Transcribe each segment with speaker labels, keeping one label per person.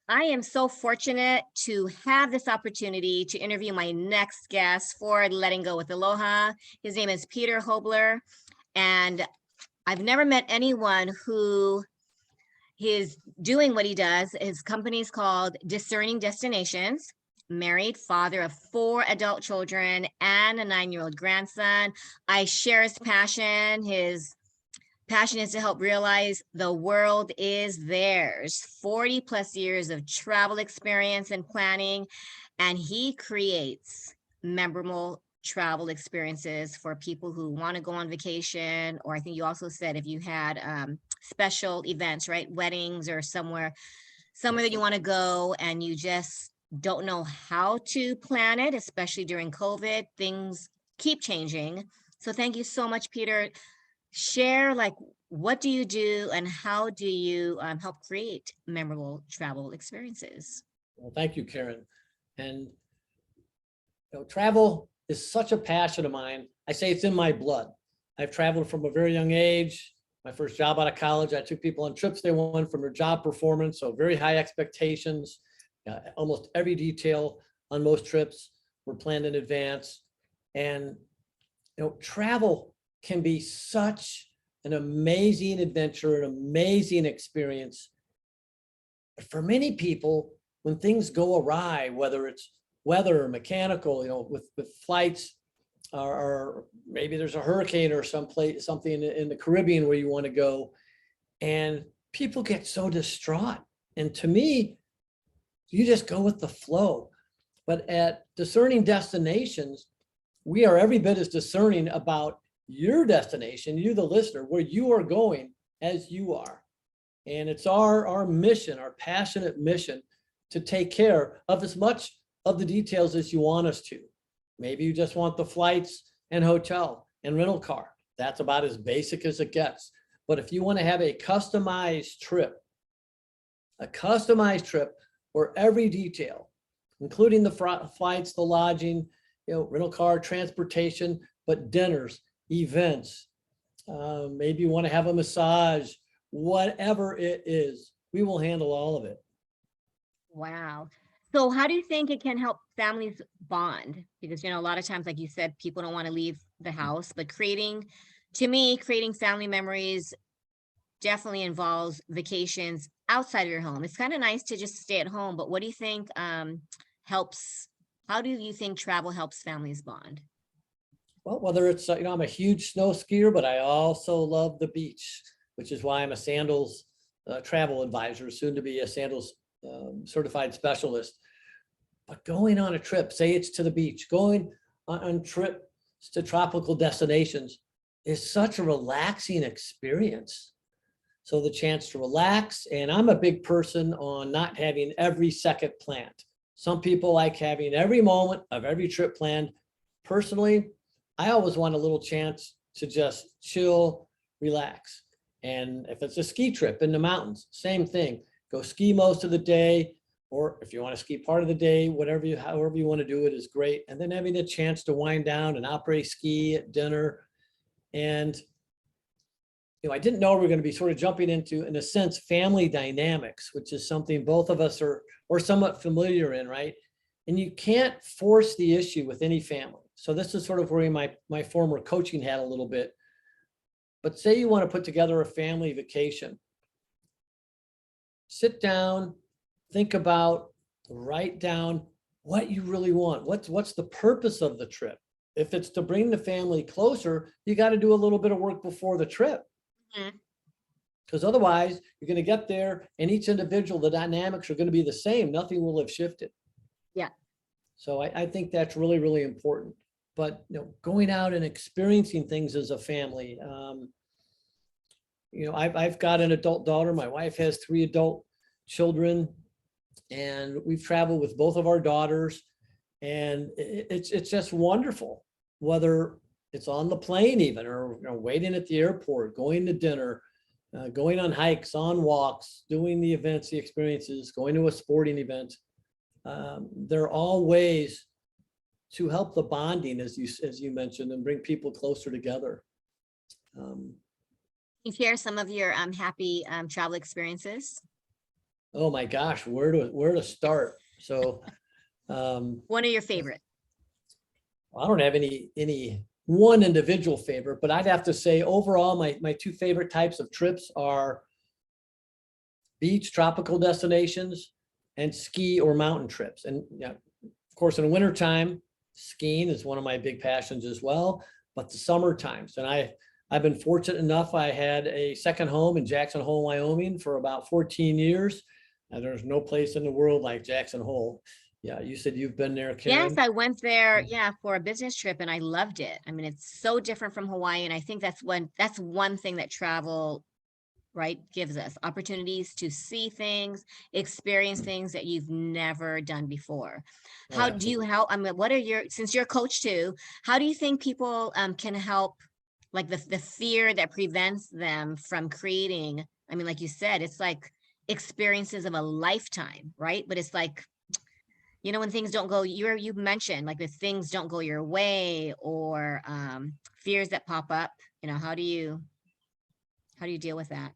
Speaker 1: I am so fortunate to have this opportunity to interview my next guest for Letting Go with Aloha. His name is Peter Hobler, and I've never met anyone who is doing what he does. His company is called Discerning Destinations. Married, father of 4 adult children and a 9-year-old grandson. I share his passion. His passion is to help realize the world is theirs. 40 plus years of travel experience and planning, and he creates memorable travel experiences for people who want to go on vacation, or I think you also said if you had special events, right? Weddings or somewhere that you want to go and you just don't know how to plan it, especially during COVID. Things keep changing. So thank you so much, Peter. Share, like, what do you do and how do you help create memorable travel experiences?
Speaker 2: Well, thank you, Karen. And travel is such a passion of mine. I say it's in my blood. I've traveled from a very young age. My first job out of college, I took people on trips they wanted from their job performance, so very high expectations. Almost every detail on most trips were planned in advance. And travel can be such an amazing adventure, an amazing experience. But for many people, when things go awry, whether it's weather or mechanical, with flights, or maybe there's a hurricane or something in the Caribbean where you want to go, and people get so distraught. And to me, you just go with the flow. But at Discerning Destinations, we are every bit as discerning about your destination, you the listener, where you are going as you are. And it's our mission, our passionate mission, to take care of as much of the details as you want us to. Maybe you just want the flights and hotel and rental car. That's about as basic as it gets. But if you want to have a customized trip where every detail, including the flights, the lodging, rental car, transportation, but dinners, events, maybe you want to have a massage, whatever it is, we will handle all of it.
Speaker 1: Wow. So how do you think it can help families bond? Because, a lot of times, like you said, people don't want to leave the house, but creating family memories definitely involves vacations outside of your home. It's kind of nice to just stay at home, but what do you think how do you think travel helps families bond?
Speaker 2: Well, whether it's, I'm a huge snow skier, but I also love the beach, which is why I'm a sandals travel advisor, soon to be a sandals certified specialist. But going on a trip, say it's to the beach, going on trips to tropical destinations is such a relaxing experience. So the chance to relax, and I'm a big person on not having every second planned. Some people like having every moment of every trip planned. Personally, I always want a little chance to just chill, relax. And if it's a ski trip in the mountains, same thing. Go ski most of the day, or if you want to ski part of the day, however you want to do it is great. And then having a chance to wind down and operate ski at dinner. And I didn't know we were going to be sort of jumping into, in a sense, family dynamics, which is something both of us are somewhat familiar in, right? And you can't force the issue with any family. So this is sort of wearing my former coaching hat a little bit. But say you want to put together a family vacation. Sit down, think about, write down what you really want. What's the purpose of the trip? If it's to bring the family closer, you got to do a little bit of work before the trip. Because otherwise you're going to get there and each individual, the dynamics are going to be the same. Nothing will have shifted. Yeah. So I think that's really, really important. But going out and experiencing things as a family. I've got an adult daughter. My wife has 3 adult children, and we've traveled with both of our daughters, and it's just wonderful. Whether it's on the plane even, or waiting at the airport, going to dinner, going on hikes, on walks, doing the events, the experiences, going to a sporting event. They're all ways to help the bonding, as you mentioned, and bring people closer together.
Speaker 1: Can you share some of your happy travel experiences?
Speaker 2: Oh my gosh, where to start? So
Speaker 1: One of your favorite.
Speaker 2: I don't have any one individual favorite, but I'd have to say overall, my two favorite types of trips are beach, tropical destinations, and ski or mountain trips. And yeah, of course, in the wintertime, skiing is one of my big passions as well, but the summer times. And I've been fortunate enough, I had a second home in Jackson Hole, Wyoming for about 14 years. And there's no place in the world like Jackson Hole. Yeah, you said you've been there,
Speaker 1: Yes,
Speaker 2: Karen.
Speaker 1: I went there, yeah, for a business trip and I loved it. I mean, it's so different from Hawaii. And I think that's one thing that travel, right, gives us opportunities to see things, experience things that you've never done before.
Speaker 2: Oh,
Speaker 1: How do you
Speaker 2: absolutely.
Speaker 1: help? I mean, since you're a coach too, how do you think people can help, like the fear that prevents them from creating? I mean, like you said, it's like experiences of a lifetime, right? But it's like, when things don't go, you mentioned like if things don't go your way, or fears that pop up, how do you deal with that?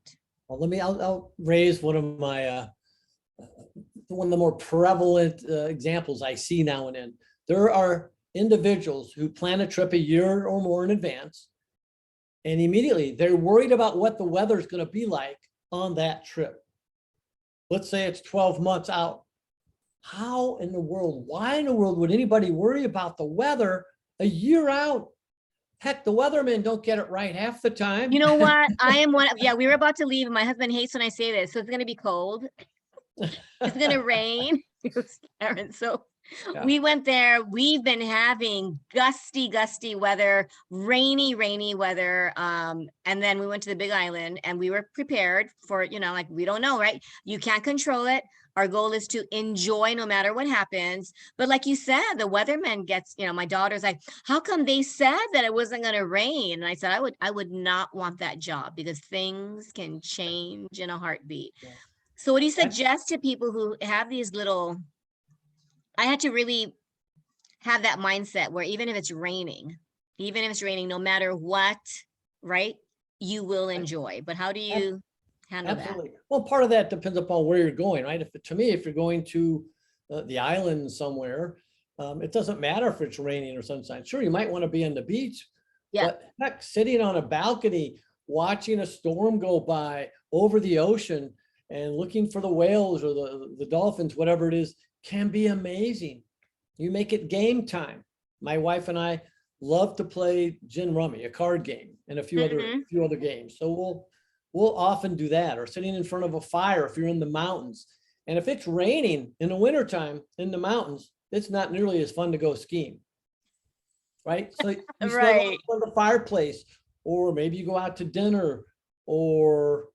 Speaker 2: Well, I'll raise one of my one of the more prevalent examples I see now and then. There are individuals who plan a trip a year or more in advance, and immediately they're worried about what the weather is going to be like on that trip. Let's say it's 12 months out. Why in the world would anybody worry about the weather a year out? Heck, the weathermen don't get it right half the time.
Speaker 1: You know what? I am yeah, we were about to leave. And my husband hates when I say this. So it's going to be cold. It's going to rain. Aaron, so
Speaker 2: Yeah.
Speaker 1: we went there. We've been having gusty weather, rainy weather. And then we went to the Big Island and we were prepared for, like, we don't know, right? You can't control it. Our goal is to enjoy no matter what happens. But like you said, the weatherman gets, my daughter's like, how come they said that it wasn't going to rain? And I said, I would not want that job because things can change in a heartbeat.
Speaker 2: Yeah.
Speaker 1: So what do you suggest to people who have these I had to really have that mindset where even if it's raining, no matter what, right, you will enjoy. But how do you handle that?
Speaker 2: Absolutely. Well, part of that depends upon where you're going, right? To me, if you're going to the island somewhere, it doesn't matter if it's raining or sunshine. Sure, you might want to be on the beach,
Speaker 1: Yeah.
Speaker 2: but heck, sitting on a balcony, watching a storm go by over the ocean and looking for the whales or the dolphins, whatever it is, can be amazing. You make it game time. My wife and I love to play gin rummy, a card game, and a few other games. So we'll often do that, or sitting in front of a fire if you're in the mountains. And if it's raining in the wintertime in the mountains, it's not nearly as fun to go skiing. Right? So you
Speaker 1: Right.
Speaker 2: snuggle up on the fireplace, or maybe you go out to dinner, or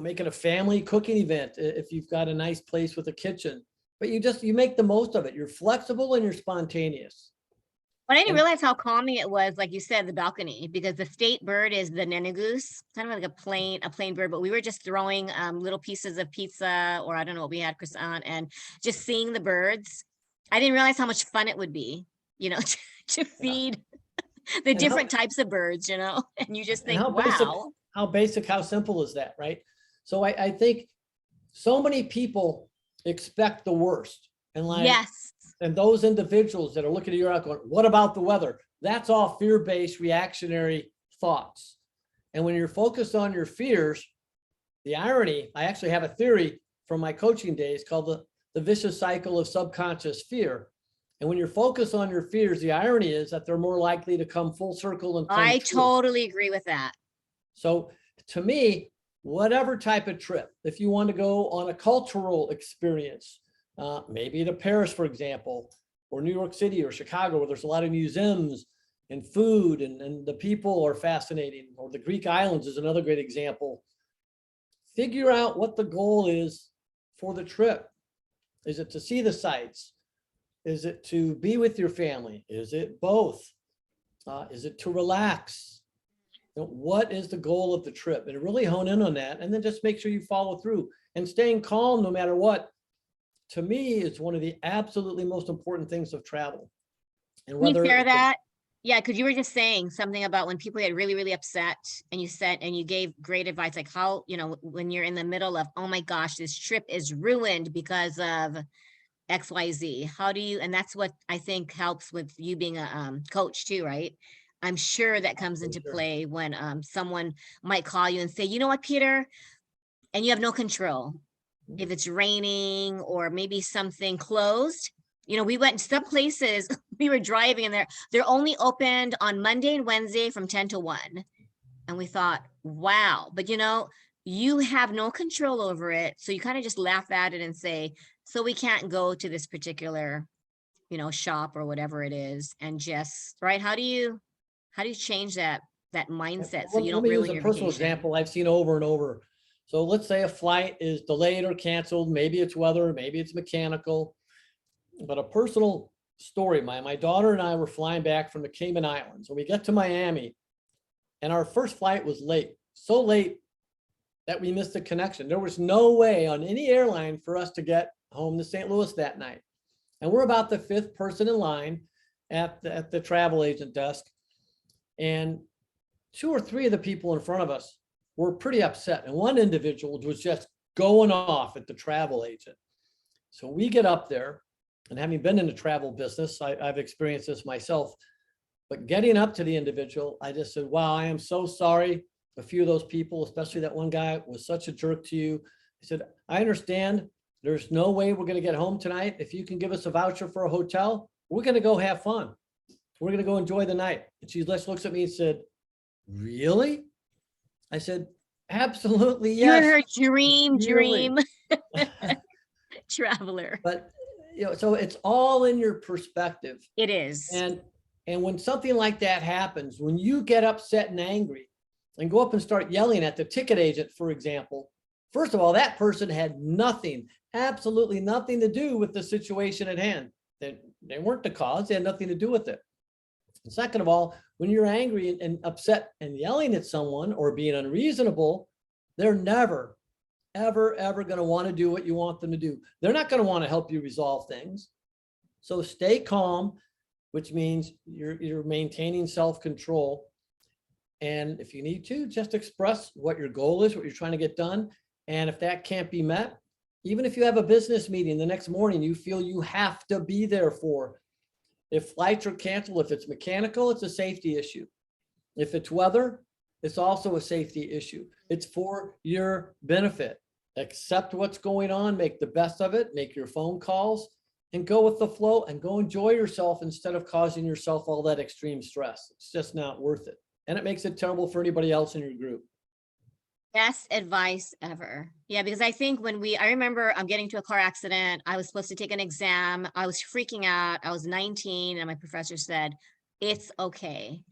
Speaker 2: making a family cooking event if you've got a nice place with a kitchen. But you make the most of it. You're flexible and you're spontaneous.
Speaker 1: But I didn't
Speaker 2: And
Speaker 1: realize how calming it was, like you said, the balcony, because the state bird is the goose, kind of like a plain bird. But we were just throwing little pieces of pizza, or I don't know what we had, croissant, and just seeing the birds. I didn't realize how much fun it would be, to feed the
Speaker 2: and
Speaker 1: different types of birds, and you just think, wow.
Speaker 2: how simple is that, right? So I think so many people expect the worst, and
Speaker 1: Yes.
Speaker 2: and those individuals that are looking at your out going, what about the weather? That's all fear-based reactionary thoughts. And when you're focused on your fears, the irony, I actually have a theory from my coaching days called the vicious cycle of subconscious fear. And when you're focused on your fears, the irony is that they're more likely to come full circle and come
Speaker 1: I
Speaker 2: true.
Speaker 1: totally agree with that.
Speaker 2: So to me, whatever type of trip, if you want to go on a cultural experience, maybe to Paris, for example, or New York City or Chicago, where there's a lot of museums and food and the people are fascinating, or the Greek islands is another great example. Figure out what the goal is for the trip. Is it to see the sights? Is it to be with your family? Is it both? Is it to relax? What is the goal of the trip? And really hone in on that, and then just make sure you follow through. And staying calm no matter what, to me, is one of the absolutely most important things of travel. And
Speaker 1: Can you share that? Yeah, because you were just saying something about when people get really, really upset and you said, and you gave great advice, like how, when you're in the middle of, oh my gosh, this trip is ruined because of XYZ. How do you, and that's what I think helps with you being a coach too, right? I'm sure that comes into
Speaker 2: Sure.
Speaker 1: play when someone might call you and say, you know what, Peter, and you have no control. If it's raining or maybe something closed, we went to some places, we were driving and they're only opened on Monday and Wednesday from 10 to 1. And we thought, wow, but you have no control over it. So you kind of just laugh at it and say, so we can't go to this particular, shop or whatever it is. And just, right. How do you change that mindset so you
Speaker 2: Let
Speaker 1: don't
Speaker 2: me use
Speaker 1: ruin
Speaker 2: a
Speaker 1: your
Speaker 2: personal
Speaker 1: vacation?
Speaker 2: example I've seen over and over. So let's say a flight is delayed or canceled. Maybe it's weather, maybe it's mechanical. But a personal story, my daughter and I were flying back from the Cayman Islands. When we get to Miami, and our first flight was late, so late that we missed the connection. There was no way on any airline for us to get home to St. Louis that night. And we're about the 5th person in line at the travel agent desk. And 2 or 3 of the people in front of us were pretty upset. And one individual was just going off at the travel agent. So we get up there, and having been in the travel business, I've experienced this myself. But getting up to the individual, I just said, wow, I am so sorry. A few of those people, especially that one guy, was such a jerk to you. I said, I understand there's no way we're going to get home tonight. If you can give us a voucher for a hotel, we're going to go have fun. We're going to go enjoy the night. And she just looks at me and said, really? I said, absolutely,
Speaker 1: You're
Speaker 2: yes.
Speaker 1: her dream
Speaker 2: Really.
Speaker 1: traveler.
Speaker 2: But so it's all in your perspective.
Speaker 1: It is.
Speaker 2: And when something like that happens, when you get upset and angry and go up and start yelling at the ticket agent, for example, first of all, that person had nothing, absolutely nothing to do with the situation at hand. They weren't the cause. They had nothing to do with it. And second of all, when you're angry and upset and yelling at someone or being unreasonable, they're never, ever, ever going to want to do what you want them to do. They're not going to want to help you resolve things. So stay calm, which means you're maintaining self-control. And if you need to, just express what your goal is, what you're trying to get done. And if that can't be met, even if you have a business meeting the next morning, you feel you have to be there for. If flights are canceled, if it's mechanical, it's a safety issue. If it's weather, it's also a safety issue. It's for your benefit. Accept what's going on, make the best of it, make your phone calls, and go with the flow and go enjoy yourself instead of causing yourself all that extreme stress. It's just not worth it. And it makes it terrible for anybody else in your group.
Speaker 1: Best advice ever. Yeah, because I think I remember I'm getting to a car accident. I was supposed to take an exam. I was freaking out. I was 19 and my professor said, it's okay.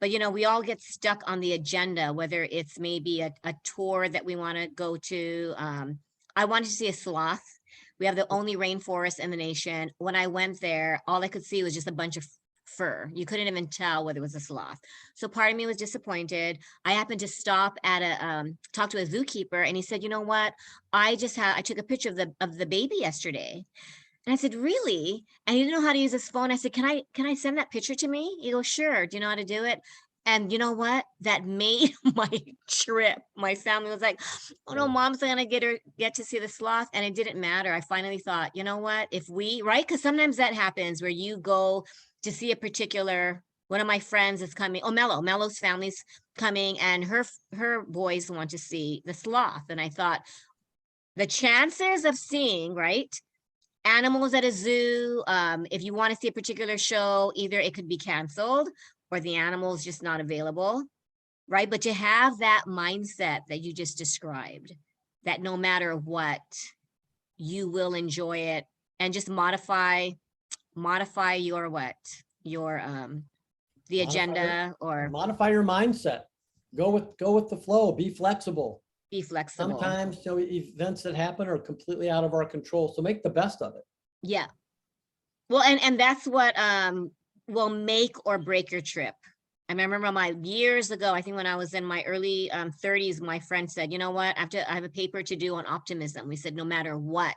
Speaker 1: But we all get stuck on the agenda, whether it's maybe a tour that we want to go to. I wanted to see a sloth. We have the only rainforest in the nation. When I went there, all I could see was just a bunch of fur. You couldn't even tell whether it was a sloth. So part of me was disappointed. I happened to stop at talk to a zookeeper, and he said, you know what? I took a picture of the baby yesterday. And I said, really? And he didn't know how to use his phone. I said, can I send that picture to me? He goes, sure. Do you know how to do it? And you know what? That made my trip. My family was like, oh no, mom's gonna get to see the sloth. And it didn't matter. I finally thought, you know what? Right? Because sometimes that happens where you go to see a particular, one of my friends is coming. Oh, Mello's family's coming, and her boys want to see the sloth. And I thought, the chances of seeing, right, animals at a zoo, if you want to see a particular show, either it could be canceled or the animal's just not available, right? But to have that mindset that you just described, that no matter what, you will enjoy it, and just modify your the agenda, or
Speaker 2: modify your mindset. Go with the flow. Be flexible.
Speaker 1: be flexible.
Speaker 2: Sometimes events that happen are completely out of our control. So make the best of it.
Speaker 1: Yeah. Well, and that's what will make or break your trip. I remember years ago, I think when I was in my early 30s, my friend said, you know what, I have a paper to do on optimism. We said, no matter what.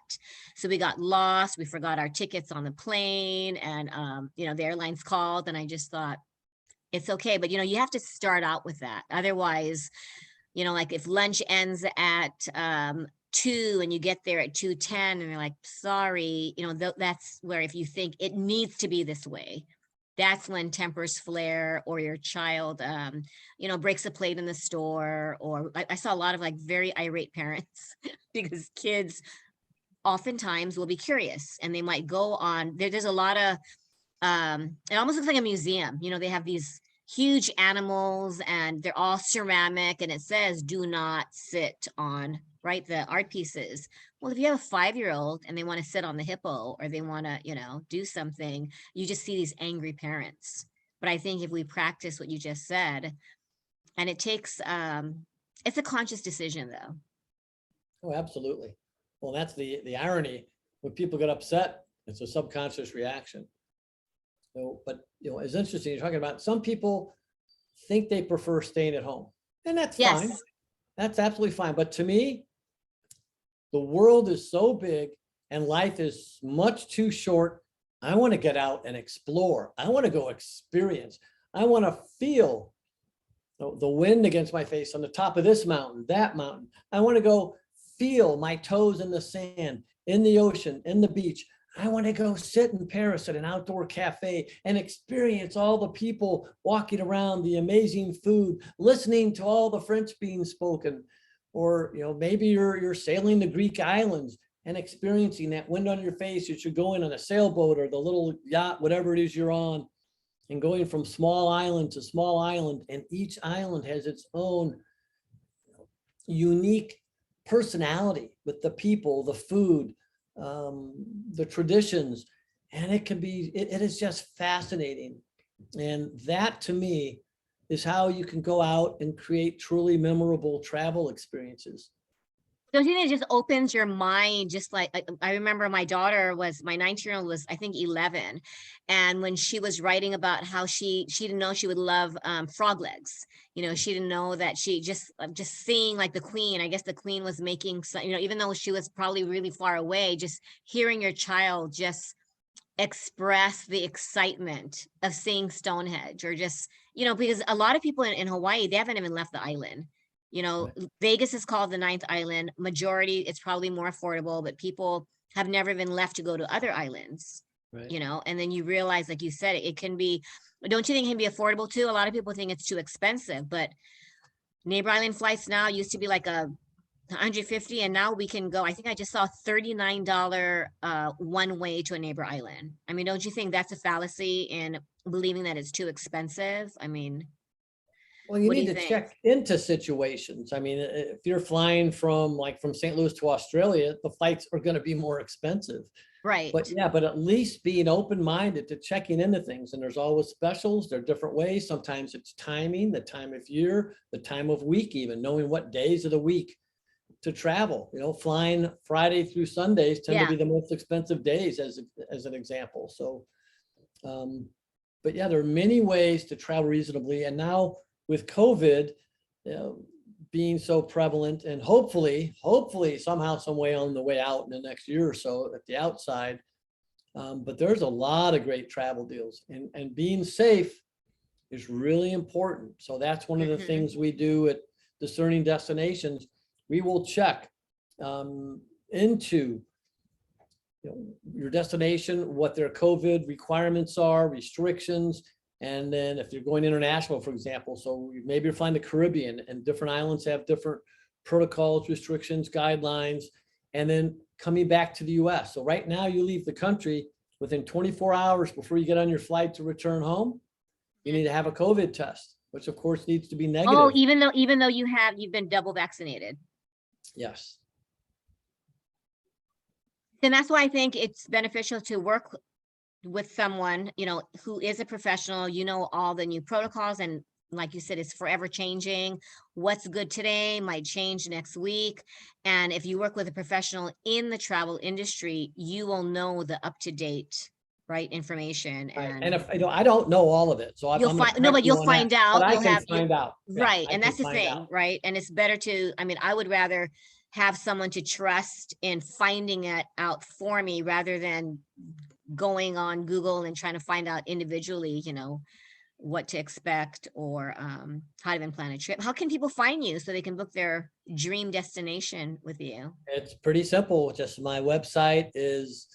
Speaker 1: So we got lost. We forgot our tickets on the plane, and the airlines called, and I just thought, it's okay. But, you have to start out with that. Otherwise, like if lunch ends at 2 and you get there at 2:10 and you're like, sorry, that's where if you think it needs to be this way, that's when tempers flare, or your child, breaks a plate in the store. Or I saw a lot of like very irate parents because kids oftentimes will be curious and they might go on there's a lot of it almost looks like a museum. They have these huge animals and they're all ceramic and it says do not sit on, right, the art pieces. Well, if you have a 5-year-old and they want to sit on the hippo, or they want to do something, you just see these angry parents. But I think if we practice what you just said, and it takes it's a conscious decision though.
Speaker 2: Oh, absolutely. Well, that's the irony. When people get upset, it's a subconscious reaction. So, but it's interesting. You're talking about some people think they prefer staying at home, and that's fine.
Speaker 1: Yes.
Speaker 2: That's absolutely fine. But to me, the world is so big and life is much too short. I want to get out and explore. I want to go experience. I want to feel the wind against my face on the top of this mountain, that mountain. I want to go feel my toes in the sand, in the ocean, in the beach. I want to go sit in Paris at an outdoor cafe and experience all the people walking around, the amazing food, listening to all the French being spoken. Or, maybe you're sailing the Greek islands and experiencing that wind on your face as you're going on a sailboat or the little yacht, whatever it is you're on, and going from small island to small island. And each island has its own unique personality with the people, the food, the traditions. And it is just fascinating. And that to me is how you can go out and create truly memorable travel experiences.
Speaker 1: Don't you think it just opens your mind? Just like I remember my 19-year-old was, I think, 11. And when she was writing about how she didn't know she would love frog legs. She didn't know that she just seeing like the Queen, I guess the Queen was making some, even though she was probably really far away, just hearing your child just express the excitement of seeing Stonehenge, or just, because a lot of people in Hawaii, they haven't even left the island.
Speaker 2: Right.
Speaker 1: Vegas is called the ninth island. Majority, it's probably more affordable, but people have never even left to go to other islands.
Speaker 2: Right.
Speaker 1: And then you realize, like you said, it can be, don't you think it can be affordable too? A lot of people think it's too expensive, but neighbor island flights now used to be like 150, and now we can go, I think I just saw $39 one way to a neighbor island. I mean, don't you think that's a fallacy in believing that it's too expensive? I mean,
Speaker 2: Well, you
Speaker 1: what do
Speaker 2: need
Speaker 1: you
Speaker 2: to
Speaker 1: think?
Speaker 2: check into situations. I mean, if you're flying from St. Louis to Australia, the flights are going to be more expensive.
Speaker 1: Right.
Speaker 2: But yeah, but at least being open-minded to checking into things. And there's always specials. There are different ways. Sometimes it's timing, the time of year, the time of week, even knowing what days of the week to travel. Flying Friday through Sundays tend to
Speaker 1: Yeah.
Speaker 2: be the most expensive days, as an example. So, but yeah, there are many ways to travel reasonably. And now with COVID being so prevalent, and hopefully somehow, some way on the way out in the next year or so at the outside. But there's a lot of great travel deals, and being safe is really important. So that's one of the things we do at Discerning Destinations. We will check into your destination, what their COVID requirements are, restrictions. And then if you're going international, for example, so maybe you're flying the Caribbean, and different islands have different protocols, restrictions, guidelines, and then coming back to the US. So right now you leave the country within 24 hours before you get on your flight to return home, you need to have a COVID test, which of course needs to be negative.
Speaker 1: Oh, even though you've been double vaccinated.
Speaker 2: Yes.
Speaker 1: And that's why I think it's beneficial to work with someone, who is a professional, all the new protocols. And like you said, it's forever changing. What's good today might change next week. And if you work with a professional in the travel industry, you will know the up-to-date, right, information.
Speaker 2: And if I don't know all of it, so
Speaker 1: you'll find, no, but you'll find out.
Speaker 2: But I
Speaker 1: You'll
Speaker 2: can
Speaker 1: have,
Speaker 2: find out.
Speaker 1: right.
Speaker 2: I
Speaker 1: And
Speaker 2: can
Speaker 1: that's the
Speaker 2: find
Speaker 1: thing,
Speaker 2: out.
Speaker 1: right? And it's better to, I would rather have someone to trust in finding it out for me, rather than going on Google and trying to find out individually, what to expect or how to even plan a trip, how can people find you so they can book their dream destination with you?
Speaker 2: It's pretty simple. Just my website is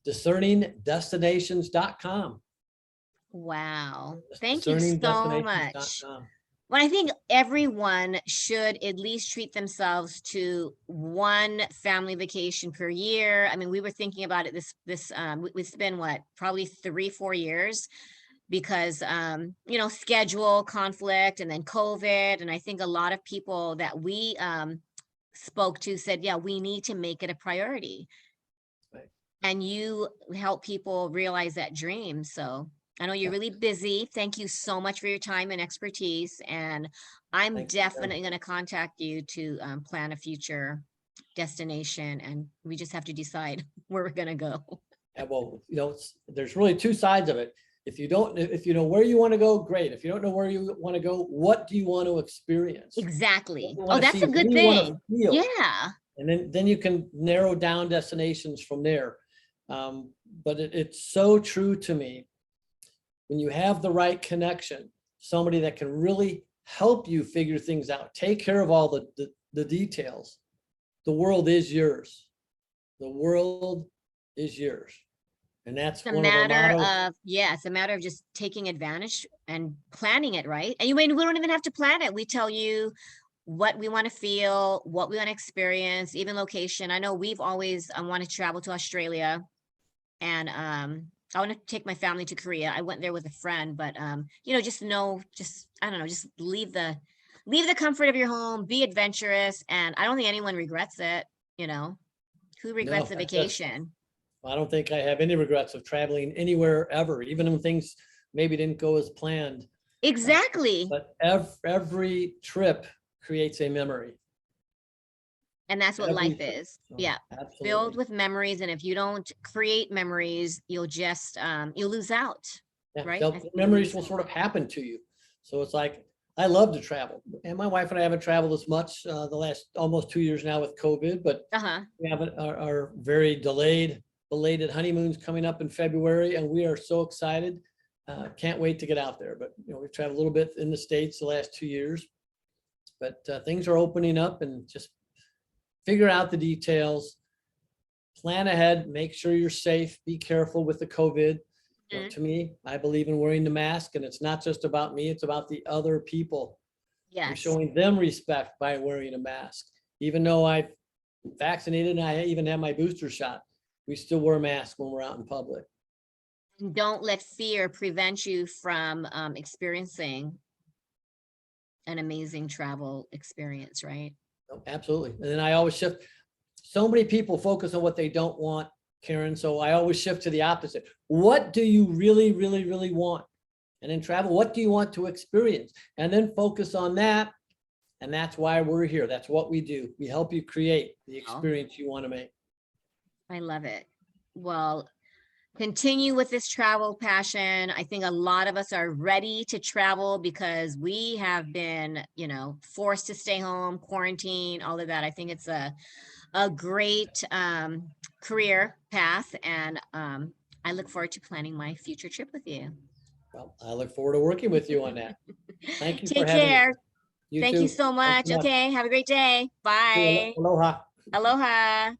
Speaker 2: discerningdestinations.com.
Speaker 1: Wow. Thank you so much.
Speaker 2: Discerningdestinations.com.
Speaker 1: Well, I think everyone should at least treat themselves to one family vacation per year. I mean, we were thinking about it it's been what, probably 3-4 years because, schedule conflict and then COVID. And I think a lot of people that we spoke to said, yeah, we need to make it a priority.
Speaker 2: Right.
Speaker 1: And you help people realize that dream. So I know you're really busy. Thank you so much for your time and expertise. And I'm
Speaker 2: Thank you,
Speaker 1: definitely going to contact you to plan a future destination. And we just have to decide where we're going to go.
Speaker 2: And well, there's really two sides of it. If you know where you want to go, great. If you don't know where you want to go, what do you want to experience?
Speaker 1: Exactly.
Speaker 2: What do you
Speaker 1: Oh,
Speaker 2: wanna
Speaker 1: that's
Speaker 2: see?
Speaker 1: a
Speaker 2: What
Speaker 1: good
Speaker 2: do you wanna
Speaker 1: thing.
Speaker 2: feel?
Speaker 1: Yeah.
Speaker 2: And then you can narrow down destinations from there. But it's so true to me. When you have the right connection, somebody that can really help you figure things out, take care of all the details, the world is yours. The world is yours. And that's
Speaker 1: It's a
Speaker 2: one of our
Speaker 1: matter
Speaker 2: mottos.
Speaker 1: of, yeah, it's a matter of just taking advantage and planning it, right? And we don't even have to plan it. We tell you what we want to feel, what we want to experience, even location. I know we've always wanted to travel to Australia, and I want to take my family to Korea. I went there with a friend, but I don't know, just leave the comfort of your home, be adventurous, and I don't think anyone regrets it. Who regrets a
Speaker 2: that's
Speaker 1: vacation?
Speaker 2: I don't think I have any regrets of traveling anywhere ever, even when things maybe didn't go as planned.
Speaker 1: Exactly.
Speaker 2: But every trip creates a memory.
Speaker 1: And that's what life is. Yeah.
Speaker 2: Absolutely.
Speaker 1: Filled with memories. And if you don't create memories, you'll just, you'll lose out.
Speaker 2: Yeah,
Speaker 1: right?
Speaker 2: memories will sort of happen to you. So it's like, I love to travel. And my wife and I haven't traveled as much the last almost 2 years now with COVID, but we have our very belated honeymoon's coming up in February, and we are so excited. Can't wait to get out there. But we've traveled a little bit in the States the last 2 years, but things are opening up, and just figure out the details, plan ahead, make sure you're safe, be careful with the COVID. To me, I believe in wearing the mask, and it's not just about me, it's about the other people.
Speaker 1: Yes.
Speaker 2: You're showing them respect by wearing a mask. Even though I'm vaccinated and I even have my booster shot, we still wear masks when we're out in public.
Speaker 1: And don't let fear prevent you from experiencing an amazing travel experience, right?
Speaker 2: Oh, absolutely. And then I always shift. So many people focus on what they don't want, Karen. So I always shift to the opposite. What do you really, really, really want? And in travel, what do you want to experience? And then focus on that. And that's why we're here. That's what we do. We help you create the experience you want to make.
Speaker 1: I love it. Well, continue with this travel passion. I think a lot of us are ready to travel because we have been, forced to stay home, quarantine, all of that. I think it's a great career path, and I look forward to planning my future trip with you.
Speaker 2: Well, I look forward to working with you on that. Thank you.
Speaker 1: Take care. Thank you so much.
Speaker 2: Okay.
Speaker 1: Have a great day. Bye.
Speaker 2: Aloha.
Speaker 1: Aloha.